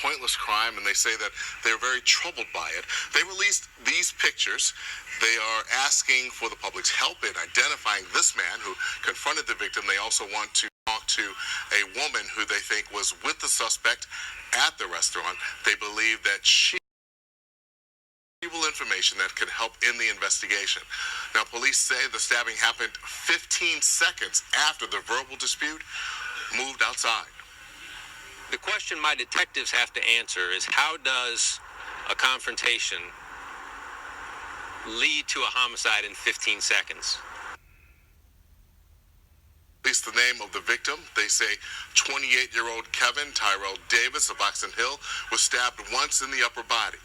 pointless crime, and they say that they're very troubled by it. They released these pictures. They are asking for the public's help in identifying this man who confronted the victim. They also want to talk to a woman who they think was with the suspect at the restaurant. They believe that she information that could help in the investigation. Now, police say the stabbing happened 15 seconds after the verbal dispute moved outside. The question my detectives have to answer is, how does a confrontation lead to a homicide in 15 seconds? At least the name of the victim. They say 28-year-old Kevin Tyrell Davis of Oxon Hill was stabbed once in the upper body.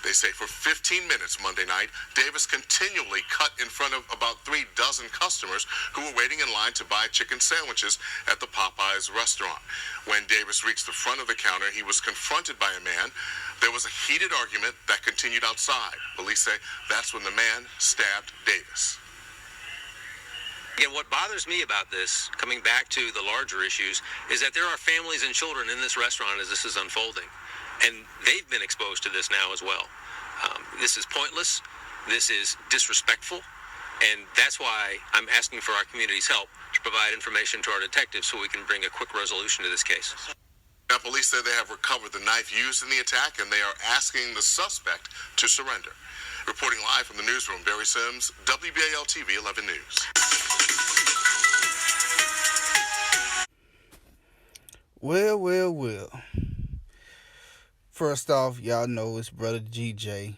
They say for 15 minutes Monday night, Davis continually cut in front of about 3 dozen customers who were waiting in line to buy chicken sandwiches at the Popeyes restaurant. When Davis reached the front of the counter, he was confronted by a man. There was a heated argument that continued outside. Police say that's when the man stabbed Davis. Again, what bothers me about this, coming back to the larger issues, is that there are families and children in this restaurant as this is unfolding. And they've been exposed to this now as well. This is pointless. This is disrespectful. And that's why I'm asking for our community's help to provide information to our detectives so we can bring a quick resolution to this case. Now, police say they have recovered the knife used in the attack, and they are asking the suspect to surrender. Reporting live from the newsroom, Barry Sims, WBAL TV 11 News. Well. First off, y'all know it's Brother GJ,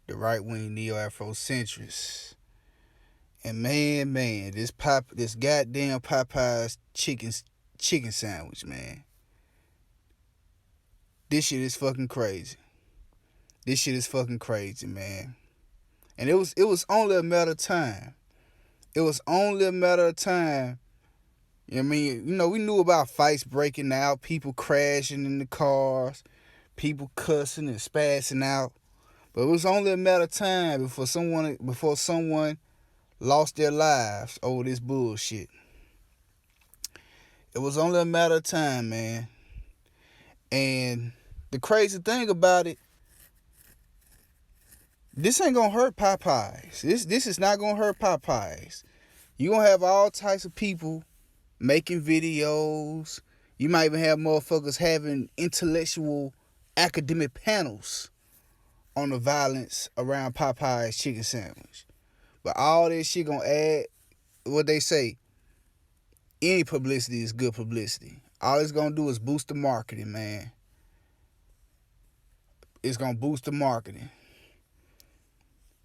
the right-wing neo-Afrocentrist. And man, this goddamn Popeyes chicken sandwich, man. This shit is fucking crazy. Man. And it was only a matter of time. You know what I mean? You know, we knew about fights breaking out, people crashing in the cars, people cussing and spazzing out. But it was only a matter of time before someone lost their lives over this bullshit. It was only a matter of time, man. And the crazy thing about it, this ain't gonna hurt Popeyes. This is not gonna hurt Popeyes. You gonna have all types of people making videos. You might even have motherfuckers having intellectual academic panels on the violence around Popeye's chicken sandwich. But all this shit gonna add, what they say, any publicity is good publicity. All it's gonna do is boost the marketing, man. It's gonna boost the marketing.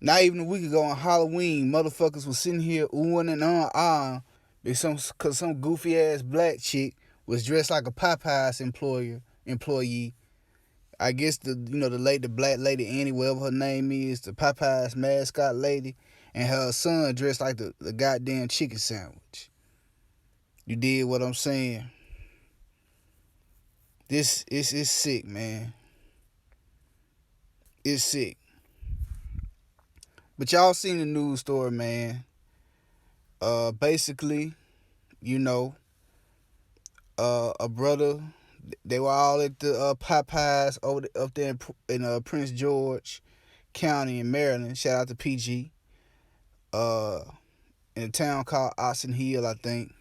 Not even a week ago on Halloween, motherfuckers was sitting here oohing and ahhing because some goofy ass black chick was dressed like a Popeyes employee. I guess the black lady Annie, whatever her name is, the Popeyes mascot lady, and her son dressed like the goddamn chicken sandwich. You did what I'm saying? This is sick, man. It's sick. But y'all seen the news story, man. Basically, a brother, they were all at the Popeyes up there in Prince George County in Maryland. Shout out to PG. In a town called Oxon Hill, I think.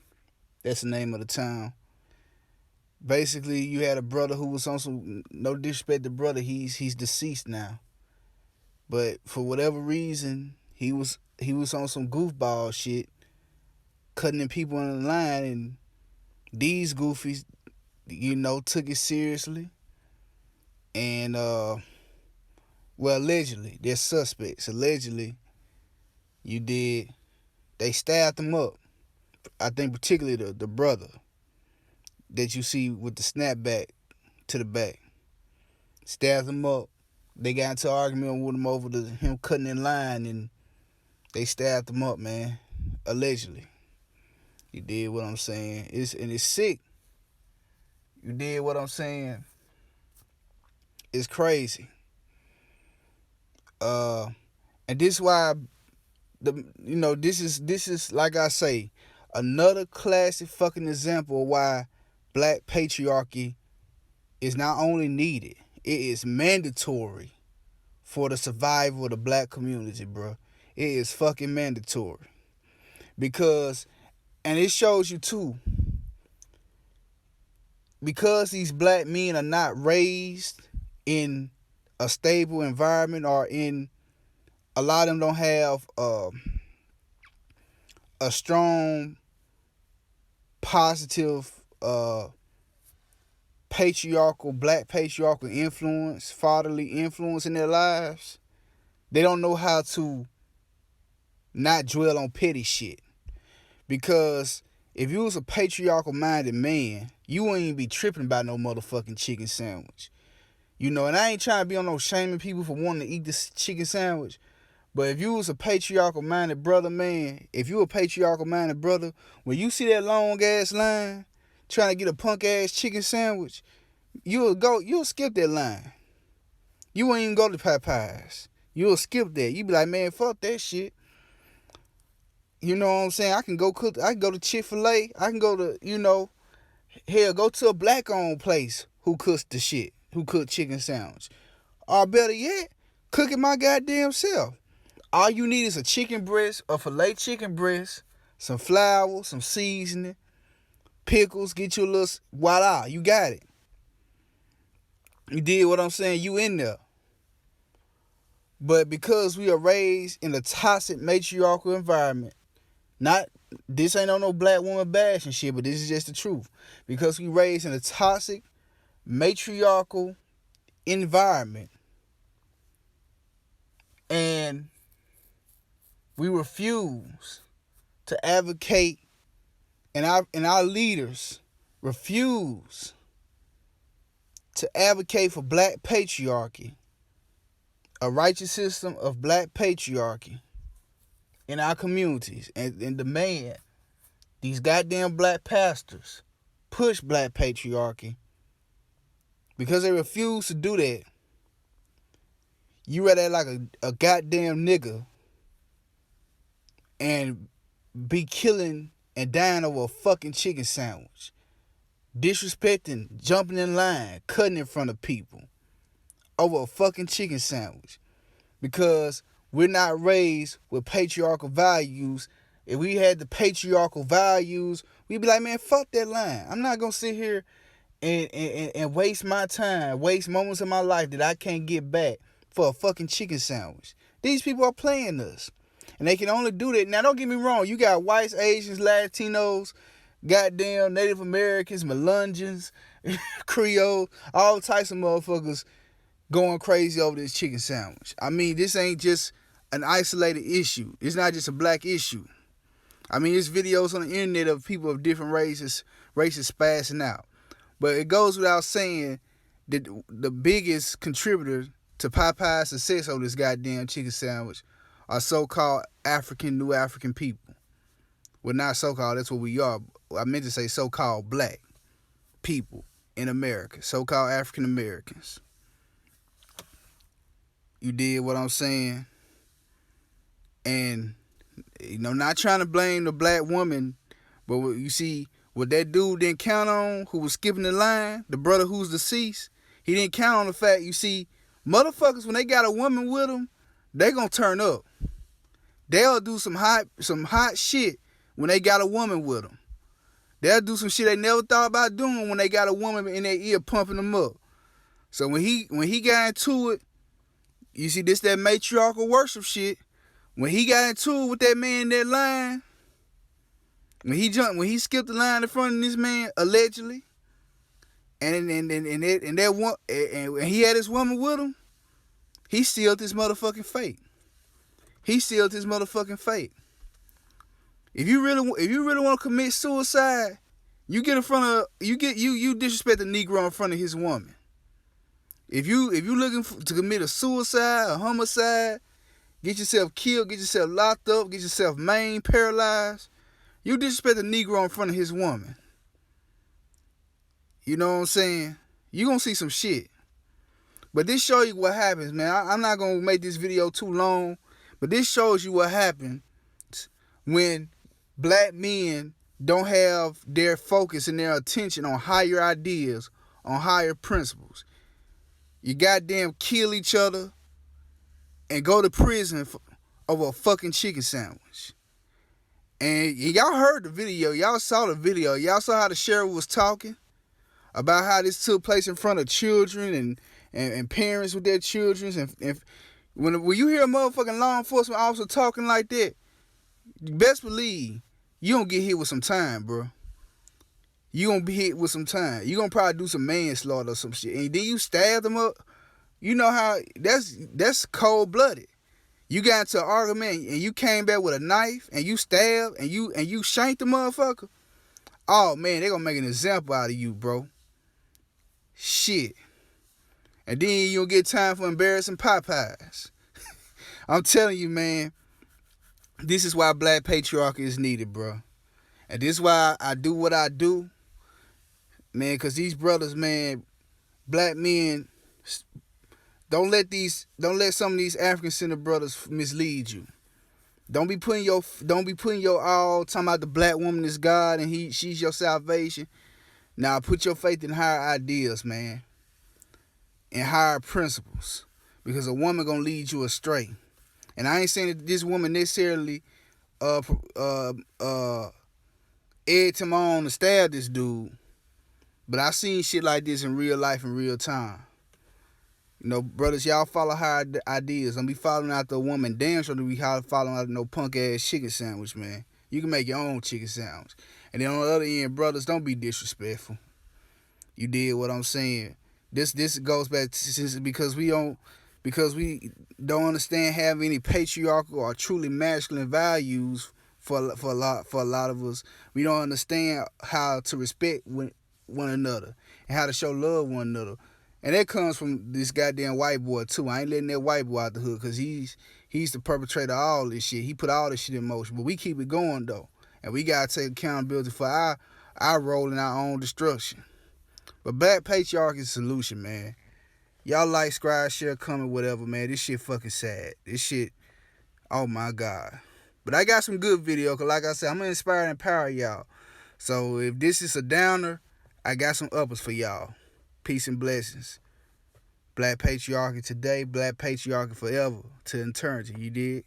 That's the name of the town. Basically, you had a brother who was on some, no disrespect to brother, he's deceased now. But for whatever reason, he was on some goofball shit, cutting in people in the line, and these goofies, took it seriously. And allegedly, they're suspects. Allegedly, they stabbed him up. I think particularly the brother that you see with the snapback to the back. Stabbed him up. They got into an argument with him over him cutting in line, and they stabbed him up, man. Allegedly. You did what I'm saying. It's sick. You did what I'm saying. It's crazy. And this is why this is like I say, another classic fucking example of why black patriarchy is not only needed, it is mandatory for the survival of the black community, bro. It is fucking mandatory. Because, and it shows you too, because these black men are not raised in a stable environment, or in, a lot of them don't have a strong, positive, black patriarchal influence, fatherly influence in their lives. They don't know how to not dwell on petty shit. Because if you was a patriarchal minded man, you wouldn't even be tripping about no motherfucking chicken sandwich. And I ain't trying to be on no shaming people for wanting to eat this chicken sandwich. But if you was a patriarchal minded brother, man, when you see that long ass line trying to get a punk ass chicken sandwich, you'll skip that line. You won't even go to Popeyes. You'll skip that. You be like, man, fuck that shit. You know what I'm saying? I can go to Chick-fil-A. I can go to, hell, go to a black-owned place who cooks the shit, who cook chicken sandwich. Or better yet, cook it my goddamn self. All you need is a chicken breast, a filet chicken breast, some flour, some seasoning, pickles, get you a little, voila, you got it. You did what I'm saying, you in there. But because we are raised in a toxic matriarchal environment, this ain't on no black woman bashing shit, but this is just the truth. Because we raised in a toxic matriarchal environment, and we refuse to advocate, and our leaders refuse to advocate for black patriarchy, a righteous system of black patriarchy in our communities, and demand these goddamn black pastors push black patriarchy. Because they refuse to do that, you rather act like a goddamn nigga and be killing and dying over a fucking chicken sandwich, disrespecting, jumping in line, cutting in front of people over a fucking chicken sandwich. Because we're not raised with patriarchal values. If we had the patriarchal values, we'd be like, man, fuck that line. I'm not gonna sit here and waste my time, waste moments of my life that I can't get back for a fucking chicken sandwich. These people are playing us. And they can only do that. Now, don't get me wrong. You got whites, Asians, Latinos, goddamn Native Americans, Melungeons, Creole, all types of motherfuckers going crazy over this chicken sandwich. I mean, this ain't just an isolated issue. It's not just a black issue. I mean, there's videos on the internet of people of different races spazzing out. But it goes without saying that the biggest contributor to Popeye's success over this goddamn chicken sandwich are so-called New African people. Well, not so-called, that's what we are. I meant to say so-called black people in America. So-called African Americans. You did what I'm saying? And, not trying to blame the black woman, but you see, what that dude didn't count on, who was skipping the line, the brother who's deceased, he didn't count on the fact, you see, motherfuckers, when they got a woman with them, they gonna turn up. They'll do some hot shit when they got a woman with them. They'll do some shit they never thought about doing when they got a woman in their ear pumping them up. So when he got into it, you see, this that matriarchal worship shit. When he got into it with that man in that line, when he skipped the line in front of this man allegedly, and he had his woman with him, he sealed his motherfucking fate. If you really want to commit suicide, you disrespect the Negro in front of his woman. If you looking to commit a suicide, a homicide, get yourself killed, get yourself locked up, get yourself maimed, paralyzed, you disrespect the Negro in front of his woman. You know what I'm saying? You gonna see some shit. But this shows you what happens, man. I'm not gonna make this video too long, but this shows you what happens when black men don't have their focus and their attention on higher ideas, on higher principles. You goddamn kill each other and go to prison over a fucking chicken sandwich. And y'all heard the video. Y'all saw the video. Y'all saw how the sheriff was talking about how this took place in front of children and parents with their children. And when you hear a motherfucking law enforcement officer talking like that, you best believe you don't get hit with some time, bro. You gonna be hit with some time. You gonna probably do some manslaughter or some shit. And then you stab them up. You know how that's cold blooded. You got into an argument and you came back with a knife and you stabbed and you shanked the motherfucker. Oh man, they gonna make an example out of you, bro. Shit. And then you don't get time for embarrassing Popeyes. I'm telling you, man, this is why black patriarchy is needed, bro. And this is why I do what I do, man, because these brothers, man, black men, don't let some of these African-centered brothers mislead you. Don't be putting your all talking about the black woman is God and she's your salvation. Now put your faith in higher ideas, man, and higher principles, because a woman gonna lead you astray. And I ain't saying that this woman necessarily egged him on to stab this dude, but I seen shit like this in real life in real time. You know, brothers, y'all follow higher ideas. Don't be following after a woman. Damn sure to be following after no punk ass chicken sandwich, man. You can make your own chicken sandwich. And then on the other end, brothers, don't be disrespectful. You did what I'm saying. This goes back to because we don't understand having any patriarchal or truly masculine values for a lot of us. We don't understand how to respect one another and how to show love one another. And that comes from this goddamn white boy too. I ain't letting that white boy out the hood because he's the perpetrator of all this shit. He put all this shit in motion. But we keep it going though. And we gotta take accountability for our role in our own destruction. But black patriarchy is the solution, man. Y'all like, subscribe, share, comment, whatever, man. This shit fucking sad. This shit, oh my God. But I got some good video, because like I said, I'm going to inspire and empower y'all. So if this is a downer, I got some uppers for y'all. Peace and blessings. Black patriarchy today, black patriarchy forever, to eternity, you dig?